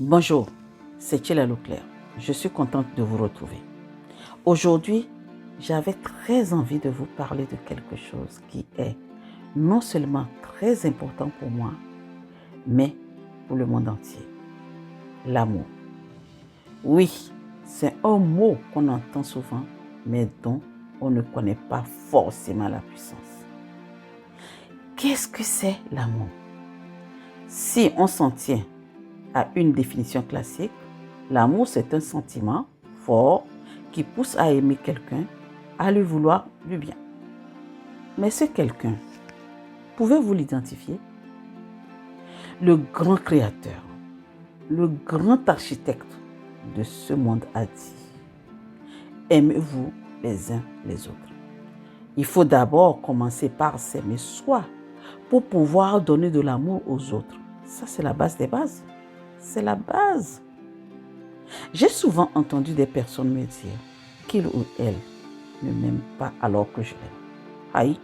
Bonjour, c'est Thiela Leclerc. Je suis contente de vous retrouver. Aujourd'hui, j'avais très envie de vous parler de quelque chose qui est non seulement très important pour moi, mais pour le monde entier. L'amour. Oui, c'est un mot qu'on entend souvent, mais dont on ne connaît pas forcément la puissance. Qu'est-ce que c'est l'amour? Si on s'en tient à une définition classique, l'amour, c'est un sentiment fort qui pousse à aimer quelqu'un, à lui vouloir du bien. Mais ce quelqu'un, pouvez-vous l'identifier? Le grand créateur, le grand architecte de ce monde a dit, aimez-vous les uns les autres. Il faut d'abord commencer par s'aimer soi pour pouvoir donner de l'amour aux autres. Ça, c'est la base des bases. C'est la base. J'ai souvent entendu des personnes me dire qu'il ou elle ne m'aime pas alors que je l'aime. Aïe,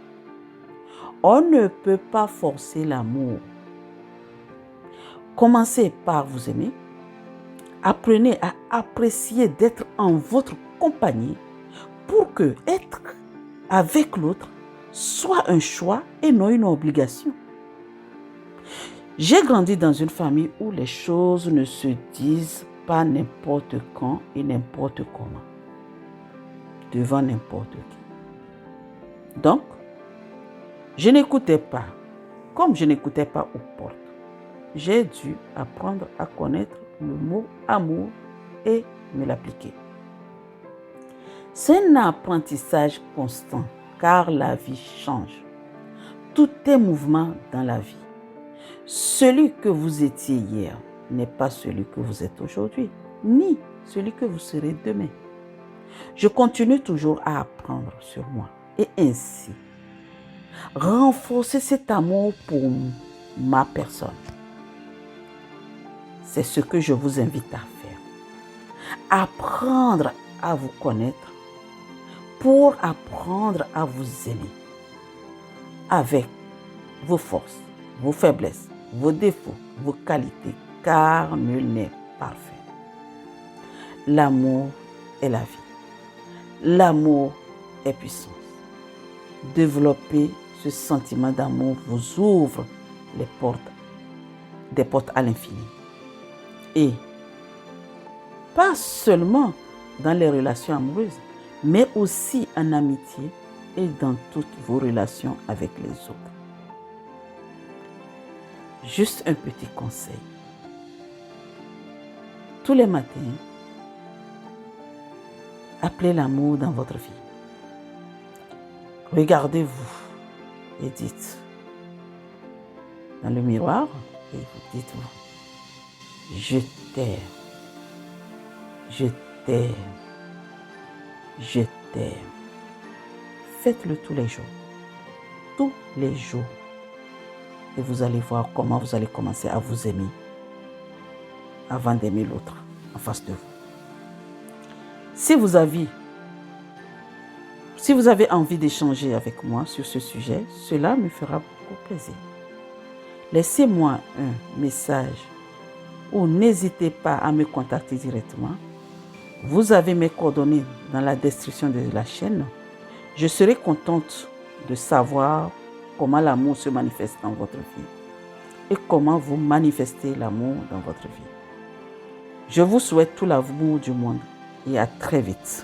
on ne peut pas forcer l'amour. Commencez par vous aimer. Apprenez à apprécier d'être en votre compagnie pour que être avec l'autre soit un choix et non une obligation. J'ai grandi dans une famille où les choses ne se disent pas n'importe quand et n'importe comment, devant n'importe qui. Donc, je n'écoutais pas, comme je n'écoutais pas aux portes. J'ai dû apprendre à connaître le mot amour et me l'appliquer. C'est un apprentissage constant, car la vie change. Tout est mouvement dans la vie. Celui que vous étiez hier n'est pas celui que vous êtes aujourd'hui, ni celui que vous serez demain. Je continue toujours à apprendre sur moi et ainsi renforcer cet amour pour ma personne. C'est ce que je vous invite à faire. Apprendre à vous connaître pour apprendre à vous aimer avec vos forces, vos faiblesses, vos défauts, vos qualités, car nul n'est parfait. L'amour est la vie. L'amour est puissance. Développer ce sentiment d'amour vous ouvre des portes à l'infini. Et pas seulement dans les relations amoureuses, mais aussi en amitié et dans toutes vos relations avec les autres. Juste un petit conseil. Tous les matins, appelez l'amour dans votre vie. Regardez-vous et dites dans le miroir et vous dites-vous, je t'aime, je t'aime, je t'aime. Faites-le tous les jours. Tous les jours. Et vous allez voir comment vous allez commencer à vous aimer avant d'aimer l'autre en face de vous. Si vous avez envie d'échanger avec moi sur ce sujet, cela me fera beaucoup plaisir. Laissez-moi un message ou n'hésitez pas à me contacter directement. Vous avez mes coordonnées dans la description de la chaîne. Je serai contente de savoir comment l'amour se manifeste dans votre vie et comment vous manifestez l'amour dans votre vie. Je vous souhaite tout l'amour du monde et à très vite.